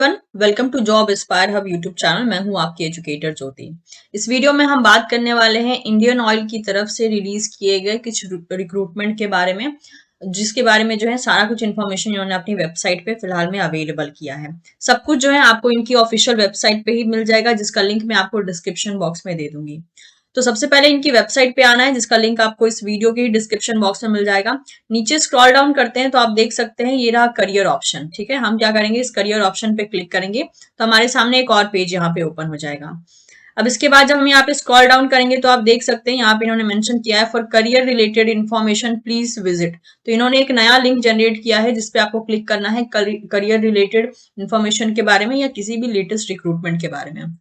Welcome to Job Aspire Hub YouTube channel. मैं हूं आपकी एजुकेटर ज्योति। इस वीडियो में हम बात करने वाले हैं इंडियन ऑयल की तरफ से रिलीज किए गए कुछ रिक्रूटमेंट के बारे में, जिसके बारे में जो है सारा कुछ इन्फॉर्मेशन इन्होंने अपनी वेबसाइट पे फिलहाल में अवेलेबल किया है। सब कुछ जो है आपको इनकी ऑफिशियल वेबसाइट पे ही मिल जाएगा, जिसका लिंक मैं आपको डिस्क्रिप्शन बॉक्स में दे दूंगी। तो सबसे पहले इनकी वेबसाइट पे आना है, जिसका लिंक आपको इस वीडियो के ही डिस्क्रिप्शन बॉक्स में मिल जाएगा। नीचे स्क्रॉल डाउन करते हैं तो आप देख सकते हैं ये रहा करियर ऑप्शन। ठीक है, हम क्या करेंगे, इस करियर ऑप्शन पे क्लिक करेंगे तो हमारे सामने एक और पेज यहाँ पे ओपन हो जाएगा। अब इसके बाद जब हम यहाँ पे स्क्रॉल डाउन करेंगे तो आप देख सकते हैं यहाँ पे इन्होंने मेंशन किया है for career related information please visit. तो इन्होंने एक नया लिंक जनरेट किया है जिसपे आपको क्लिक करना है करियर रिलेटेड इन्फॉर्मेशन के बारे में या किसी भी लेटेस्ट रिक्रूटमेंट के बारे में।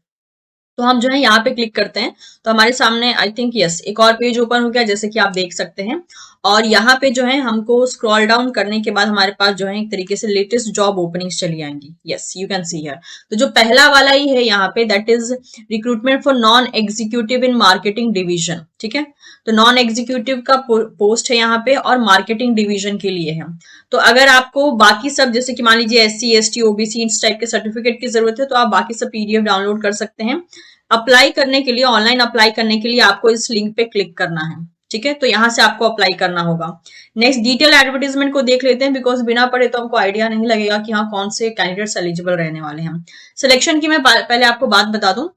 तो हम जो है यहाँ पे क्लिक करते हैं तो हमारे सामने आई थिंक यस एक और पेज ओपन हो गया, जैसे कि आप देख सकते हैं। और यहाँ पे जो है हमको स्क्रॉल डाउन करने के बाद हमारे पास जो है एक तरीके से लेटेस्ट जॉब ओपनिंग्स चली आएंगी। Yes, you can see here. तो जो पहला वाला ही है यहाँ पे, that is recruitment for non executive in marketing division. ठीक है, तो नॉन एग्जीक्यूटिव का पोस्ट है यहाँ पे और मार्केटिंग डिवीजन के लिए है। तो अगर आपको बाकी सब, जैसे कि मान लीजिए SC ST OBC इस टाइप के सर्टिफिकेट की जरूरत है, तो आप बाकी सब PDF डाउनलोड कर सकते हैं। अप्लाई करने के लिए, ऑनलाइन अप्लाई करने के लिए आपको इस लिंक पे क्लिक करना है। ठीक है, तो यहां से आपको अप्लाई करना होगा। नेक्स्ट डिटेल एडवर्टीजमेंट को देख लेते हैं, बिकॉज बिना पढ़े तो हमको आइडिया नहीं लगेगा कि हाँ कौन से कैंडिडेट्स एलिजिबल रहने वाले हैं। सिलेक्शन की मैं पहले आपको बात बता दूं।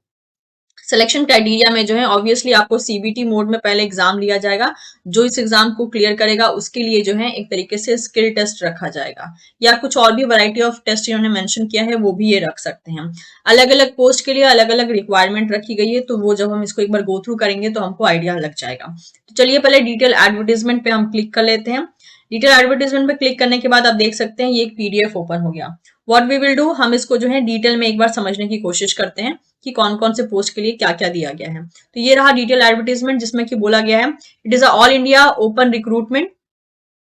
सिलेक्शन क्राइटेरिया में जो है ऑब्वियसली आपको CBT मोड में पहले एग्जाम लिया जाएगा। जो इस एग्जाम को क्लियर करेगा उसके लिए जो है एक तरीके से स्किल टेस्ट रखा जाएगा, या कुछ और भी वैरायटी ऑफ टेस्ट इन्होंने मेंशन किया है वो भी ये रख सकते हैं। अलग अलग पोस्ट के लिए अलग अलग रिक्वायरमेंट रखी गई है, तो वो जब हम इसको एक बार गो थ्रू करेंगे तो हमको आइडिया लग जाएगा। तो चलिए पहले डिटेल एडवर्टीजमेंट पे हम क्लिक कर लेते हैं। डिटेल एडवर्टीजमेंट पे क्लिक करने के बाद आप देख सकते हैं ये एक PDF ओपन हो गया। व्हाट वी विल डू, हम इसको जो है डिटेल में एक बार समझने की कोशिश करते हैं कि कौन कौन से पोस्ट के लिए क्या क्या दिया गया है। तो ये रहा डिटेल एडवर्टीजमेंट, जिसमें कि बोला गया है it is all India open recruitment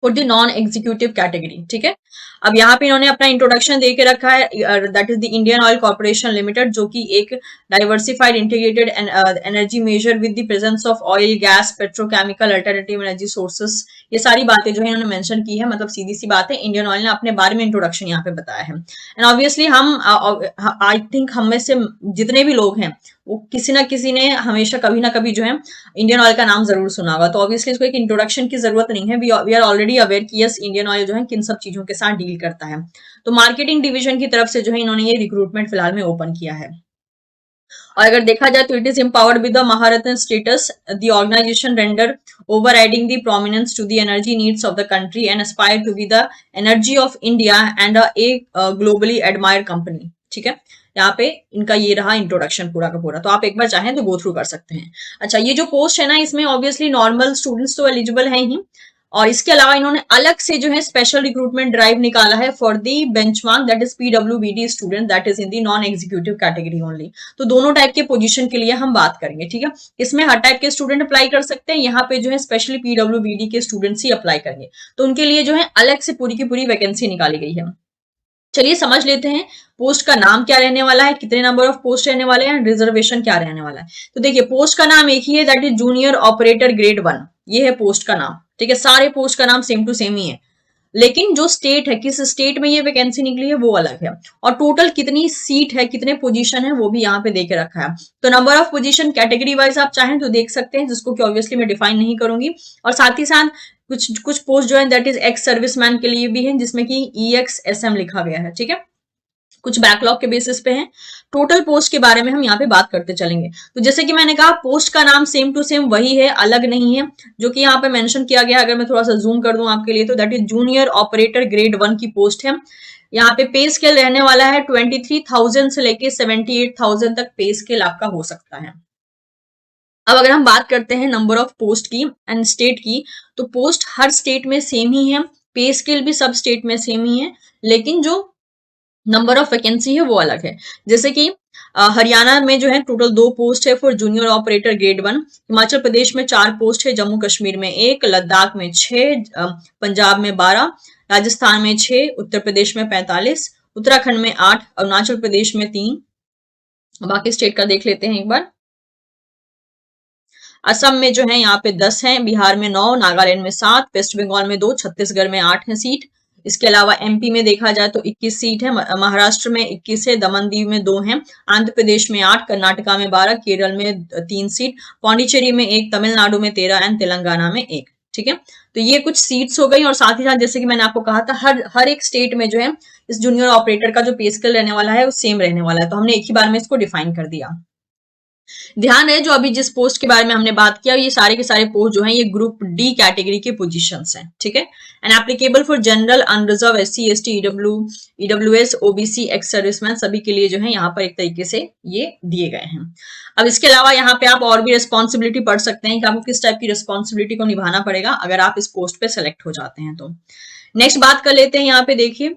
for the non executive category. ठीक है, अब यहाँ पे इन्होंने अपना इंट्रोडक्शन दे के रखा है, that is the Indian Oil Corporation Limited, जो कि एक diversified integrated energy major with the presence of oil gas petrochemical alternative energy sources. ये सारी बातें जो है इन्होंने मेंशन की है, मतलब सीधी सी बात है, इंडियन ऑयल ने अपने बारे में इंट्रोडक्शन यहाँ पे बताया है। एंड ऑब्वियसली हम आई थिंक हम में से जितने भी लोग हैं वो किसी ना किसी ने हमेशा कभी ना कभी जो है इंडियन ऑयल का नाम जरूर सुना होगा। तो ऑब्वियसली इसको एक इंट्रोडक्शन की जरूरत नहीं है, वी आर ऑलरेडी अवेयर कि यस इंडियन ऑयल जो है किन सब चीजों के साथ डील करता है। तो मार्केटिंग डिवीजन की तरफ से जो है इन्होंने ये रिक्रूटमेंट फिलहाल में ओपन किया है। और अगर देखा जाए तो it is empowered with the Maharatna status, the organisation render overriding the prominence to the energy needs of the country and aspire to be the energy of India and a globally admired company। ठीक है, यहाँ पे इनका ये रहा introduction पूरा का पूरा, तो आप एक बार चाहें तो गो थ्रू कर सकते हैं। अच्छा, ये जो पोस्ट है ना, इसमें ऑब्वियसली नॉर्मल स्टूडेंट्स तो एलिजिबल हैं ही, और इसके अलावा इन्होंने अलग से जो है स्पेशल रिक्रूटमेंट ड्राइव निकाला है for the benchmark, that is PWBD student, that is in the non executive category only. तो दोनों टाइप के पोजीशन के लिए हम बात करेंगे। ठीक है, इसमें हर टाइप के स्टूडेंट अप्लाई कर सकते हैं, यहाँ पे जो है स्पेशली PWBD के स्टूडेंट्स ही अप्लाई करेंगे, तो उनके लिए जो है अलग से पूरी की पूरी वैकेंसी निकाली गई है। चलिए समझ लेते हैं पोस्ट का नाम क्या रहने वाला है, कितने नंबर ऑफ पोस्ट रहने वाले हैं, रिजर्वेशन क्या रहने वाला है। तो देखिए पोस्ट का नाम एक ही है, that is junior operator grade 1, ये है पोस्ट का नाम। ठीक है, सारे पोस्ट का नाम सेम टू सेम ही है, लेकिन जो स्टेट है, किस स्टेट में ये वैकेंसी निकली है वो अलग है, और टोटल कितनी सीट है, कितने पोजीशन है वो भी यहाँ पे दे के रखा है। तो number of position category wise आप चाहें तो देख सकते हैं, जिसको कि ऑब्वियसली मैं डिफाइन नहीं करूंगी। और साथ ही साथ कुछ कुछ पोस्ट जो है दैट इज एक्स सर्विसमैन के लिए भी है, जिसमें कि EXSM लिखा गया है। ठीक है, कुछ बैकलॉग के बेसिस पे हैं। टोटल पोस्ट के बारे में हम यहाँ पे बात करते चलेंगे। तो जैसे कि मैंने कहा पोस्ट का नाम सेम टू सेम वही है, अलग नहीं है, जो कि यहाँ पे मेंशन किया गया है। अगर मैं थोड़ा सा जूम कर दूं आपके लिए तो that is junior operator grade 1 की पोस्ट है। यहाँ पे पे स्केल रहने वाला है 23,000 से लेके 78,000 तक पे स्केल आपका हो सकता है। अब अगर हम बात करते हैं नंबर ऑफ पोस्ट की एंड स्टेट की, तो पोस्ट हर स्टेट में सेम ही है, पे स्केल भी सब स्टेट में सेम ही है, लेकिन जो नंबर ऑफ वैकेंसी है वो अलग है। जैसे कि हरियाणा में जो है टोटल 2 पोस्ट है for junior operator grade 1, Himachal Pradesh में 4 पोस्ट है, जम्मू कश्मीर में 1, लद्दाख में 6, पंजाब में 12, राजस्थान में 6, उत्तर प्रदेश में 45, उत्तराखंड में 8, अरुणाचल प्रदेश में 3। बाकी स्टेट का देख लेते हैं एक बार। असम में जो है यहाँ पे 10 है, बिहार में 9, नागालैंड में 7, वेस्ट बंगाल में 2, छत्तीसगढ़ में 8 है सीट, इसके अलावा एमपी में देखा जाए तो 21 सीट है, महाराष्ट्र में 21 है, दमन दीव में 2 हैं, आंध्र प्रदेश में 8, कर्नाटका में 12, केरल में 3 सीट, पौंडीचेरी में 1, तमिलनाडु में 13 एंड तेलंगाना में 1। ठीक है, तो ये कुछ सीट्स हो गई। और साथ ही साथ जैसे कि मैंने आपको कहा था, हर एक स्टेट में जो है इस जूनियर ऑपरेटर का जो पे स्केल रहने वाला है वो सेम रहने वाला है, तो हमने एक ही बार में इसको डिफाइन कर दिया। ध्यान है, जो अभी जिस पोस्ट के बारे में हमने बात किया, ये सारे के सारे पोस्ट जो हैं ये ग्रुप डी कैटेगरी के पोजीशंस हैं। ठीक है, and applicable for general, unreserve, SC, ST, EWS, OBC, ex serviceman, सभी के लिए जो है यहाँ पर एक तरीके से ये दिए गए हैं। अब इसके अलावा यहाँ पे आप और भी रिस्पॉन्सिबिलिटी पढ़ सकते हैं कि आपको किस टाइप की रिस्पॉन्सिबिलिटी को निभाना पड़ेगा अगर आप इस पोस्ट पे सेलेक्ट हो जाते हैं। तो नेक्स्ट बात कर लेते हैं, यहाँ पे देखिए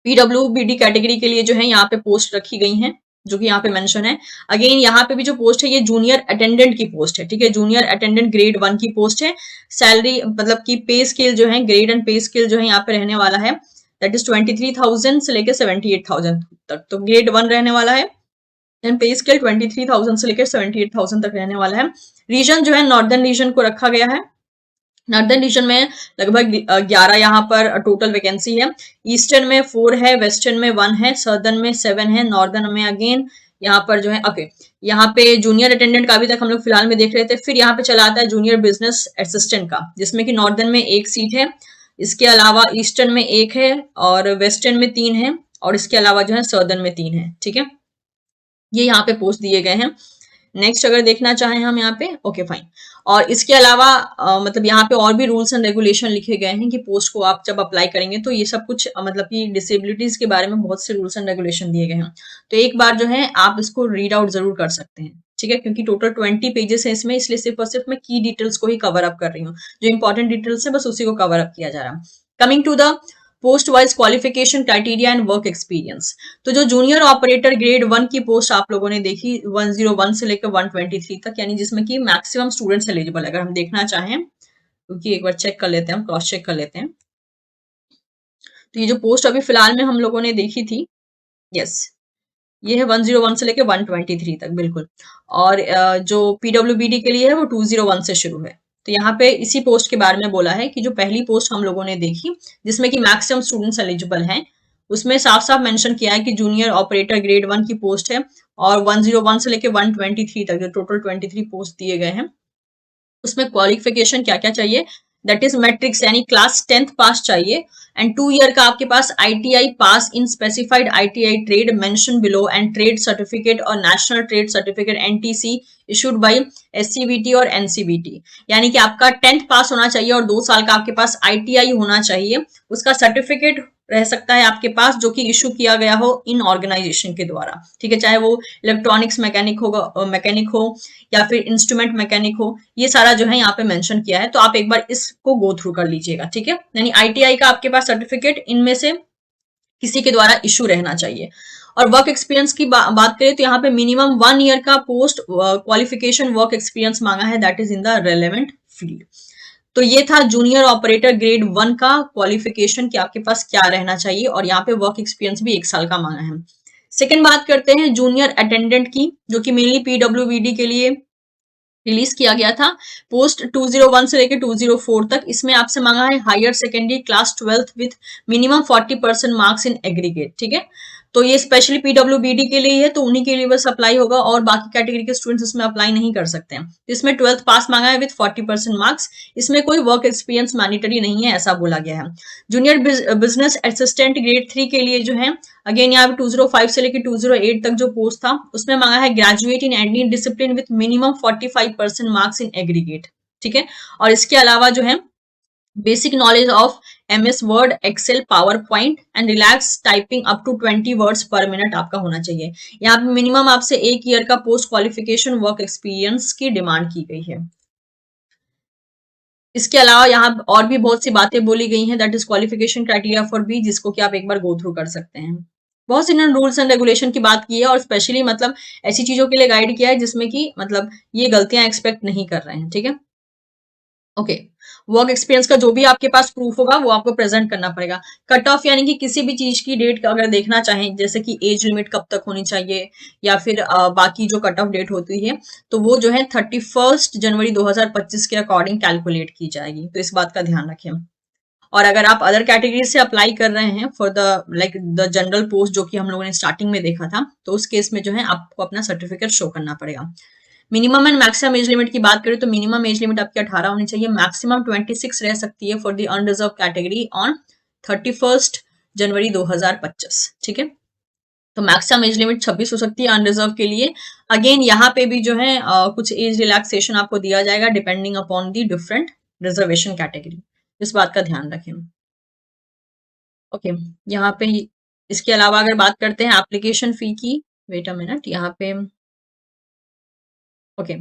पीडब्ल्यूबीडी कैटेगरी के लिए जो है यहाँ पे पोस्ट रखी गई हैं, जो कि यहाँ पे मेंशन है। अगेन यहाँ पे भी जो पोस्ट है ये जूनियर अटेंडेंट की पोस्ट है। ठीक है, जूनियर अटेंडेंट ग्रेड 1 की पोस्ट है। सैलरी मतलब कि पे स्केल जो है, ग्रेड एंड पे स्केल जो है यहाँ पे रहने वाला है दैट इज 23,000 से लेकर 78,000 तक, तो ग्रेड 1 रहने वाला है। एंड पे स्केल 23,000 से लेकर 78,000 तक रहने वाला है। रीजन जो है नॉर्दर्न रीजन को रखा गया है। नॉर्दर्न रीजन में लगभग 11 यहाँ पर टोटल वैकेंसी है। ईस्टर्न में 4 है, वेस्टर्न में 1 है, सदर्न में 7 है, नॉर्दर्न में अगेन यहाँ पर जो है ओके यहाँ पे जूनियर अटेंडेंट का अभी तक हम लोग फिलहाल में देख रहे थे। फिर यहाँ पे चला आता है जूनियर बिजनेस असिस्टेंट का, जिसमें कि नॉर्दर्न में 1 सीट है, इसके अलावा ईस्टर्न में 1 है और वेस्टर्न में 3 है और इसके अलावा जो है सदर्न में 3 है। ठीक है, ये यहाँ पे पोस्ट दिए गए हैं। नेक्स्ट अगर देखना चाहें हम यहाँ पे ओके फाइन। और इसके अलावा मतलब यहाँ पे और भी रूल्स एंड रेगुलेशन लिखे गए हैं कि पोस्ट को आप जब अप्लाई करेंगे तो ये सब कुछ मतलब कि डिसेबिलिटीज के बारे में बहुत से रूल्स एंड रेगुलेशन दिए गए हैं। तो एक बार जो है आप इसको रीड आउट जरूर कर सकते हैं। ठीक है, क्योंकि टोटल 20 पेजेस है इसमें, इसलिए सिर्फ और सिर्फ मैं की डिटेल्स को ही कवर अप कर रही हूँ। जो इंपॉर्टेंट डिटेल्स है बस उसी को कवर अप किया जा रहा है। Coming to the post wise qualification criteria and work experience, तो जो जूनियर ऑपरेटर ग्रेड 1 की पोस्ट आप लोगों ने देखी 101 से लेकर 123 तक, यानी जिसमें कि मैक्सिमम स्टूडेंट्स एलिजिबल, अगर हम देखना चाहें क्योंकि एक बार चेक कर लेते हैं, हम क्रॉस चेक कर लेते हैं। तो ये जो पोस्ट अभी फिलहाल में हम लोगों ने देखी थी, यस ये है 101 से लेकर 123 तक बिल्कुल। और जो पीडब्ल्यूबीडी के लिए है वो 201 से शुरू है। तो यहाँ पे इसी पोस्ट के बारे में बोला है कि जो पहली पोस्ट हम लोगों ने देखी जिसमें कि मैक्सिमम स्टूडेंट्स एलिजिबल हैं, उसमें साफ साफ मेंशन किया है कि जूनियर ऑपरेटर ग्रेड 1 की पोस्ट है। और 101 से लेकर 123 तक जो टोटल 23 पोस्ट दिए गए हैं, उसमें क्वालिफिकेशन क्या क्या चाहिए, दैट इज मैट्रिक्स यानी क्लास 10th पास चाहिए एंड 2 ईयर का आपके पास ITI pass in specified ITI trade mention below and trade certificate और national trade certificate NTC issued by SCBT और एनसीबीटी, यानी कि आपका 10th पास होना चाहिए और 2 साल का आपके पास आईटीआई होना चाहिए। उसका सर्टिफिकेट रह सकता है आपके पास जो कि इशू किया गया हो इन ऑर्गेनाइजेशन के द्वारा। ठीक है, चाहे वो इलेक्ट्रॉनिक्स मैकेनिक हो या फिर इंस्ट्रूमेंट मैकेनिक हो, ये सारा जो है यहाँ पे मेंशन किया है, तो आप एक बार इसको गो थ्रू कर लीजिएगा। ठीक है, यानी आईटीआई का आपके पास सर्टिफिकेट इनमें से किसी के द्वारा इशू रहना चाहिए। और वर्क एक्सपीरियंस की बात करें तो यहाँ पे मिनिमम 1 ईयर का पोस्ट क्वालिफिकेशन वर्क एक्सपीरियंस मांगा है, that is in the relevant field. तो ये था जूनियर ऑपरेटर ग्रेड 1 का क्वालिफिकेशन कि आपके पास क्या रहना चाहिए, और यहाँ पे वर्क एक्सपीरियंस भी 1 साल का मांगा है। सेकेंड बात करते हैं जूनियर अटेंडेंट की, जो कि मेनली पीडब्ल्यूबीडी के लिए रिलीज किया गया था। पोस्ट 201 से लेकर 204 तक। इसमें आपसे मांगा है higher secondary class 12th with minimum 40% marks in aggregate. ठीक है, तो ये स्पेशली पीडब्ल्यूबीडी के लिए है, तो उन्हीं के लिए बस अप्लाई होगा और बाकी कैटेगरी के स्टूडेंट्स इसमें अप्लाई नहीं कर सकते हैं। इसमें 12th पास मांगा है विथ 40% मार्क्स। इसमें कोई वर्क एक्सपीरियंस मैंडेटरी नहीं है, ऐसा बोला गया है। जूनियर बिजनेस असिस्टेंट ग्रेड 3 के लिए जो है अगेन यहाँ पे 205 से लेकर 208 तक जो पोस्ट था उसमें मांगा है graduate in admin discipline with minimum 45% marks in aggregate. ठीक है, और इसके अलावा जो है basic knowledge of MS Word, Excel, PowerPoint and relax typing up to 20 words per minute आपका होना चाहिए। यहाँ पे मिनिमम आपसे 1 ईयर का पोस्ट क्वालिफिकेशन वर्क एक्सपीरियंस की डिमांड की गई है। इसके अलावा यहाँ और भी बहुत सी बातें बोली गई हैं, that is qualification criteria for B, जिसको कि आप एक बार गो थ्रू कर सकते हैं। बहुत से रूल्स एंड रेगुलेशन की बात की है और स्पेशली मतलब ऐसी चीजों के लिए गाइड किया है जिसमें कि मतलब ये गलतियां एक्सपेक्ट नहीं कर रहे हैं। ठीक है, ओके वर्क एक्सपीरियंस का जो भी आपके पास प्रूफ होगा वो आपको प्रेजेंट करना पड़ेगा। कट ऑफ यानी कि किसी भी चीज की डेट अगर देखना चाहें, जैसे कि एज लिमिट कब तक होनी चाहिए या फिर बाकी जो कट ऑफ डेट होती है, तो वो जो है 31 जनवरी 2025 के अकॉर्डिंग कैलकुलेट की जाएगी, तो इस बात का ध्यान रखें। और अगर आप अदर कैटेगरी से अप्लाई कर रहे हैं for the like the general post जो कि हम लोगों ने स्टार्टिंग में देखा था, तो उस केस में जो है आपको अपना सर्टिफिकेट शो करना पड़ेगा। Minimum and maximum age limit की बात करें तो मिनिमम एज लिमिट आपकी 18 होनी चाहिए, मैक्सिमम 26 रह सकती है for the unreserve category on 31 January 2025। ठीक है, तो मैक्सिमम एज लिमिट 26 हो सकती है अनरिजर्व के लिए। अगेन यहाँ पे भी जो है कुछ एज रिलैक्सेशन आपको दिया जाएगा depending upon the different reservation category, इस बात का ध्यान रखें। ओके, यहाँ पे इसके अलावा अगर बात करते हैं एप्लीकेशन फी की, वेट अ मिनट, यहाँ पे ओके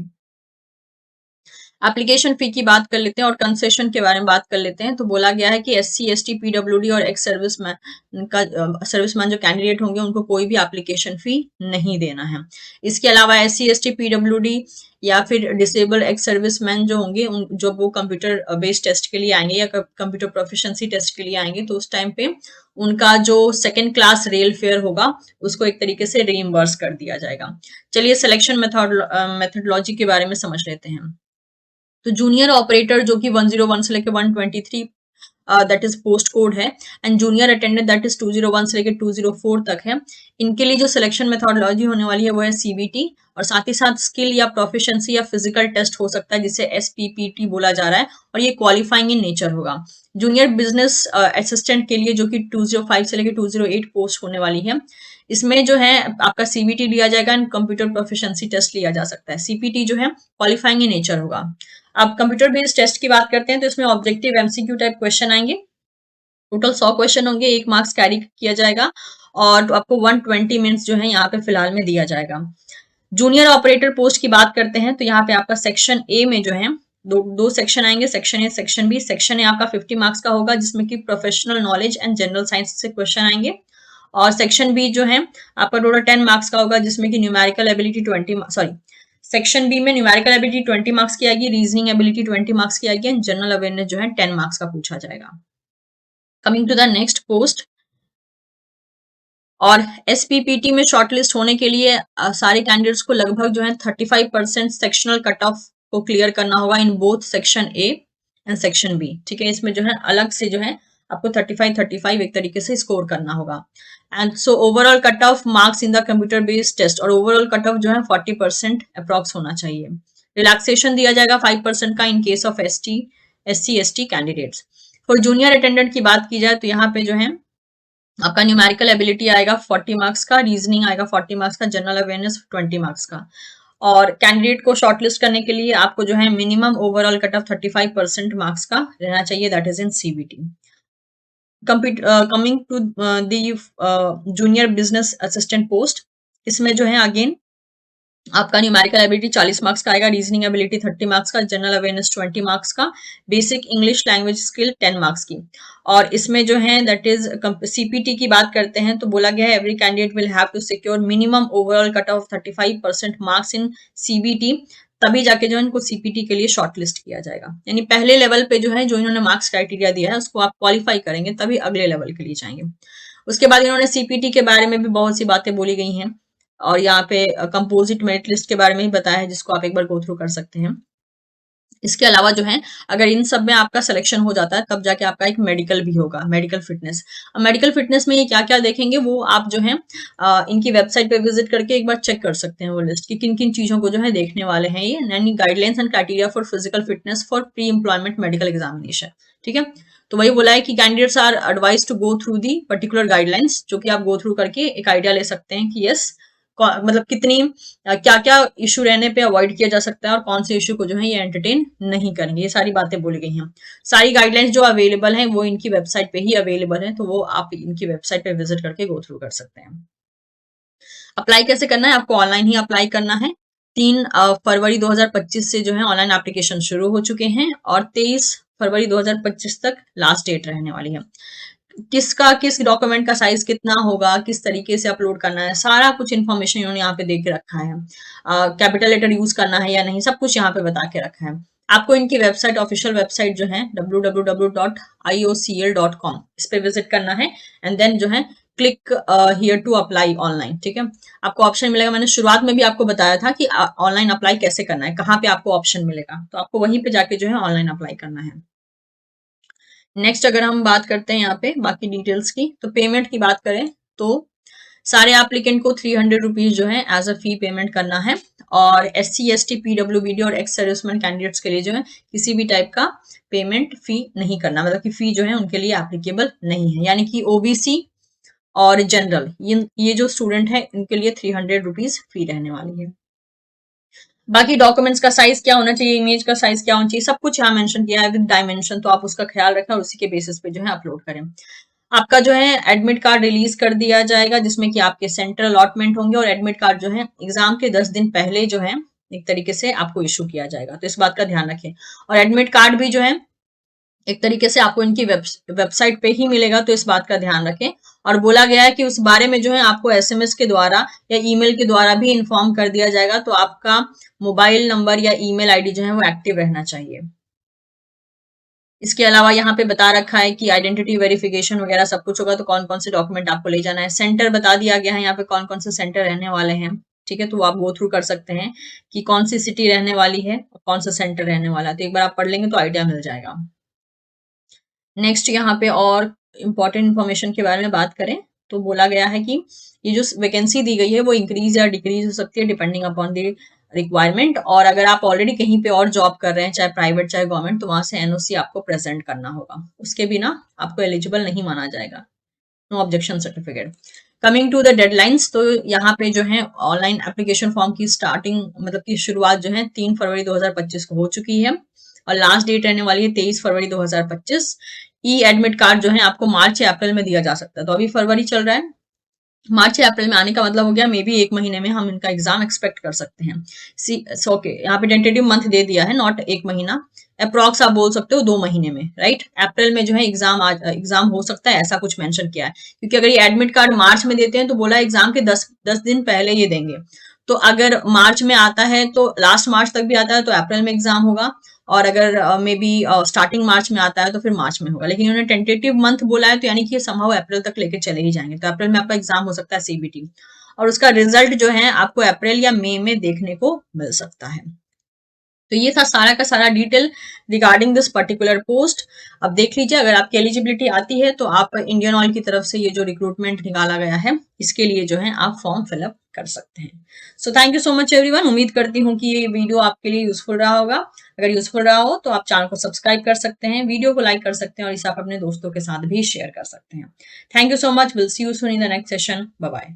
एप्लीकेशन फी की बात कर लेते हैं और कंसेशन के बारे में बात कर लेते हैं। तो बोला गया है कि एससी, एसटी, पीडब्ल्यूडी और एक्स सर्विसमैन का सर्विसमैन जो कैंडिडेट होंगे उनको कोई भी एप्लीकेशन फी नहीं देना है। इसके अलावा एससी, एसटी, पीडब्ल्यूडी या फिर डिसेबल्ड एक्स सर्विसमैन जो होंगे जो वो कंप्यूटर बेस्ड टेस्ट के लिए आएंगे या कंप्यूटर प्रोफिशिएंसी टेस्ट के लिए आएंगे, तो उस टाइम पे उनका जो सेकेंड क्लास रेल फेयर होगा उसको एक तरीके से रीइम्बर्स कर दिया जाएगा। चलिए सिलेक्शन मेथडोलॉजी के बारे में समझ लेते हैं। तो जूनियर ऑपरेटर जो कि 101 से लेकर 123 दैट इज पोस्ट कोड है, and junior attendant that is 201 से लेकर 204 तक है। इनके लिए जो सिलेक्शन मेथोडोलॉजी होने वाली है वो है सीबीटी, और साथ ही साथ स्किल या प्रोफिशिएंसी या फिजिकल टेस्ट हो सकता है जिसे एसपीपीटी बोला जा रहा है, और ये क्वालिफाइंग इन नेचर होगा। जूनियर बिजनेस असिस्टेंट के लिए जो कि 205 से लेकर 208 पोस्ट होने वाली है, इसमें जो है आपका सीबीटी लिया जाएगा एंड कंप्यूटर प्रोफिशिएंसी टेस्ट लिया जा सकता है। सीपीटी जो है क्वालिफाइंग इन नेचर होगा। अब कंप्यूटर बेस्ड टेस्ट की बात करते हैं तो इसमें ऑब्जेक्टिव एमसीक्यू टाइप क्वेश्चन आएंगे। टोटल 100 क्वेश्चन होंगे, 1 मार्क्स कैरी किया जाएगा, और तो आपको 120 मिनट्स जो है यहाँ पे फिलहाल में दिया जाएगा। जूनियर ऑपरेटर पोस्ट की बात करते हैं तो यहाँ पे आपका सेक्शन ए में जो है दो सेक्शन आएंगे, section A section B. Section A आपका 50 मार्क्स का होगा जिसमें कि professional knowledge and general science से क्वेश्चन आएंगे, और सेक्शन बी जो है आपका टोटल 10 मार्क्स का होगा जिसमें कि न्यूमेरिकल एबिलिटी 20 सेक्शन बी में न्यूमेरिकल एबिलिटी 20 मार्क्स की आएगी, रीजनिंग एबिलिटी 20 मार्क्स की आएगी, एंड जनरल अवेयरनेस जो है 10 मार्क्स का पूछा जाएगा। Coming to the next post, और एसपीपीटी में शॉर्टलिस्ट होने के लिए सारे कैंडिडेट्स को लगभग जो है 35% सेक्शनल कट ऑफ को क्लियर करना होगा in both section A and section B. ठीक है, इसमें जो है अलग से जो है आपको 35 एक तरीके से स्कोर करना होगा। And so overall cut off marks in the computer based test, और ओवरऑल कट ऑफ जो है 40% अप्रॉक्स होना चाहिए। रिलैक्सेशन दिया जाएगा 5% का in case of SC ST candidates. For junior attendant की बात की जाए तो यहाँ पे जो है आपका न्यूमेरिकल एबिलिटी आएगा 40 मार्क्स का, रीजनिंग आएगा 40 मार्क्स का, जनरल अवेयरनेस 20 मार्क्स का। और कैंडिडेट को शॉर्टलिस्ट करने के लिए आपको जो है minimum overall cut off 35% marks का रहना चाहिए, that is in CBT. Coming to the junior business assistant post, इसमें जो है अगेन आपका न्यूमेरिकल एबिलिटी 40 मार्क्स का आएगा, रीजनिंग एबिलिटी 30 मार्क्स का, जनरल अवेयरनेस 20 मार्क्स का, basic English language skill 10 marks की। और इसमें जो है दैट इज सीपीटी की बात करते हैं तो बोला गया है every candidate will have to secure minimum overall cut off 35% marks in CBT, तभी जाके जो है इनको सीपीटी के लिए शॉर्टलिस्ट किया जाएगा। यानी पहले लेवल पे जो है जो इन्होंने मार्क्स क्राइटेरिया दिया है उसको आप क्वालिफाई करेंगे तभी अगले लेवल के लिए जाएंगे। उसके बाद इन्होंने सीपीटी के बारे में भी बहुत सी बातें बोली गई हैं, और यहाँ पे कंपोजिट मेरिट लिस्ट के बारे में ही बताया है जिसको आप एक बार गो थ्रू कर सकते हैं। इसके अलावा जो है अगर इन सब में आपका सिलेक्शन हो जाता है तब जाके आपका एक मेडिकल भी होगा, मेडिकल फिटनेस। अब मेडिकल फिटनेस में ये क्या क्या देखेंगे वो आप जो है इनकी वेबसाइट पे विजिट करके एक बार चेक कर सकते हैं वो लिस्ट कि किन किन चीजों को जो है देखने वाले हैं ये, यानी guidelines and criteria for physical fitness for pre employment medical examination. ठीक है, तो वही बोला है कि candidates are advise to go through the particular guidelines, जो कि आप गो थ्रू करके एक आइडिया ले सकते हैं कि यस मतलब कितनी क्या क्या इशू रहने पे अवॉइड किया जा सकता है और कौन से इशू को जो है ये एंटरटेन नहीं करेंगे। ये सारी बातें बोली गई हैं। सारी गाइडलाइंस जो अवेलेबल हैं वो इनकी वेबसाइट पे ही अवेलेबल है, तो वो आप इनकी वेबसाइट पे विजिट करके गो थ्रू कर सकते हैं। अप्लाई कैसे करना है, आपको ऑनलाइन ही अप्लाई करना है। 3 फरवरी 2025 से जो है ऑनलाइन एप्लीकेशन शुरू हो चुके हैं और 23 फरवरी 2025 तक लास्ट डेट रहने वाली है। किस डॉक्यूमेंट का साइज कितना होगा, किस तरीके से अपलोड करना है, सारा कुछ इन्फॉर्मेशन इन्होंने यहाँ पे दे के रखा है। कैपिटल लेटर यूज करना है या नहीं, सब कुछ यहाँ पे बता के रखा है। आपको इनकी वेबसाइट, ऑफिशियल वेबसाइट जो है www.iocl.com, इस पे विजिट करना है एंड देन जो है click here to apply online. ठीक है, आपको ऑप्शन मिलेगा, मैंने शुरुआत में भी आपको बताया था कि ऑनलाइन अप्लाई कैसे करना है, कहाँ पे आपको ऑप्शन मिलेगा, तो आपको वहीं पे जाके जो है ऑनलाइन अप्लाई करना है। नेक्स्ट अगर हम बात करते हैं यहाँ पे बाकी डिटेल्स की, तो पेमेंट की बात करें तो सारे एप्लीकेंट को 300 रुपीज जो है एज अ फी पेमेंट करना है। और SC ST PWBD और एक्स सर्विसमैन कैंडिडेट्स के लिए जो है किसी भी टाइप का पेमेंट फी नहीं करना, मतलब कि फी जो है उनके लिए एप्लीकेबल नहीं है। यानी कि OBC और जनरल ये जो स्टूडेंट है इनके लिए 300 रुपीज फी रहने वाली है। बाकी डॉक्यूमेंट्स का साइज क्या होना चाहिए, इमेज का साइज क्या होना चाहिए, सब कुछ यहाँ मेंशन किया है विद डायमेंशन, तो आप उसका ख्याल रखें और उसी के बेसिस पे जो है अपलोड करें। आपका जो है एडमिट कार्ड रिलीज कर दिया जाएगा जिसमें कि आपके सेंटर अलॉटमेंट होंगे, और एडमिट कार्ड जो है एग्जाम के 10 दिन पहले जो है एक तरीके से आपको इशू किया जाएगा, तो इस बात का ध्यान रखें। और एडमिट कार्ड भी जो है एक तरीके से आपको इनकी वेबसाइट पे ही मिलेगा, तो इस बात का ध्यान रखें। और बोला गया है कि उस बारे में जो है आपको SMS के द्वारा या ईमेल के द्वारा भी इन्फॉर्म कर दिया जाएगा, तो आपका मोबाइल नंबर या ईमेल आईडी जो है वो एक्टिव रहना चाहिए। इसके अलावा यहाँ पे बता रखा है कि आइडेंटिटी वेरिफिकेशन वगैरह सब कुछ होगा, तो कौन कौन से डॉक्यूमेंट आपको ले जाना है। सेंटर बता दिया गया है यहाँ पे कौन कौन से सेंटर रहने वाले हैं, ठीक है, तो आप गो थ्रू कर सकते हैं कि कौन सी सिटी रहने वाली है और कौन सा सेंटर रहने वाला है, तो एक बार आप पढ़ लेंगे तो आइडिया मिल जाएगा। नेक्स्ट यहाँ पे और इम्पोर्टेंट इन्फॉर्मेशन के बारे में बात करें तो बोला गया है कि ये जो वैकेंसी दी गई है वो इंक्रीज या डिक्रीज हो सकती है डिपेंडिंग अपॉन द रिक्वायरमेंट। और अगर आप ऑलरेडी कहीं पे और जॉब कर रहे हैं, चाहे प्राइवेट चाहे गवर्नमेंट, तो वहां से NOC आपको प्रेजेंट करना होगा, उसके बिना आपको एलिजिबल नहीं माना जाएगा। No objection certificate. Coming to the deadlines, तो यहाँ पे जो है ऑनलाइन एप्लीकेशन फॉर्म की स्टार्टिंग मतलब की शुरुआत जो है 3 फरवरी 2025 को हो चुकी है, और लास्ट डेट रहने वाली है 23 फरवरी 2025। ई एडमिट कार्ड जो है आपको मार्च या अप्रैल में दिया जा सकता है, तो अभी फरवरी चल रहा है, मार्च या अप्रैल में आने का मतलब हो गया मे बी 1 महीने में हम इनका एग्जाम एक्सपेक्ट कर सकते हैं। ओके, यहाँ पे टेंटेटिव मंथ दे दिया है, नॉट 1 महीना, अप्रॉक्स आप बोल सकते हो 2 महीने में, राइट। अप्रैल में जो है एग्जाम हो सकता है, ऐसा कुछ मेंशन किया है, क्योंकि अगर ये एडमिट कार्ड मार्च में देते हैं तो बोला एग्जाम के 10 दिन पहले ये देंगे, तो अगर मार्च में आता है तो लास्ट मार्च तक भी आता है तो अप्रैल में एग्जाम होगा, और अगर मे बी स्टार्टिंग मार्च में आता है तो फिर मार्च में होगा, लेकिन उन्होंने टेंटेटिव मंथ बोला है तो यानी कि समहाउ अप्रैल तक लेके चले ही जाएंगे, तो अप्रैल में आपका एग्जाम हो सकता है CBT, और उसका रिजल्ट जो है आपको अप्रैल या मई में देखने को मिल सकता है। तो ये था सारा का सारा detail regarding this particular post. अब देख लीजिए, अगर आपकी एलिजिबिलिटी आती है तो आप इंडियन ऑयल की तरफ से ये जो रिक्रूटमेंट निकाला गया है इसके लिए जो है आप फॉर्म फिलअप कर सकते हैं। So thank you so much everyone, उम्मीद करती हूँ कि ये वीडियो आपके लिए यूजफुल रहा होगा। अगर यूजफुल रहा हो तो आप चैनल को सब्सक्राइब कर सकते हैं, वीडियो को लाइक कर सकते हैं, और इसे आप अपने दोस्तों के साथ भी शेयर कर सकते हैं। Thank you so much, will see you soon in the next session, bye bye.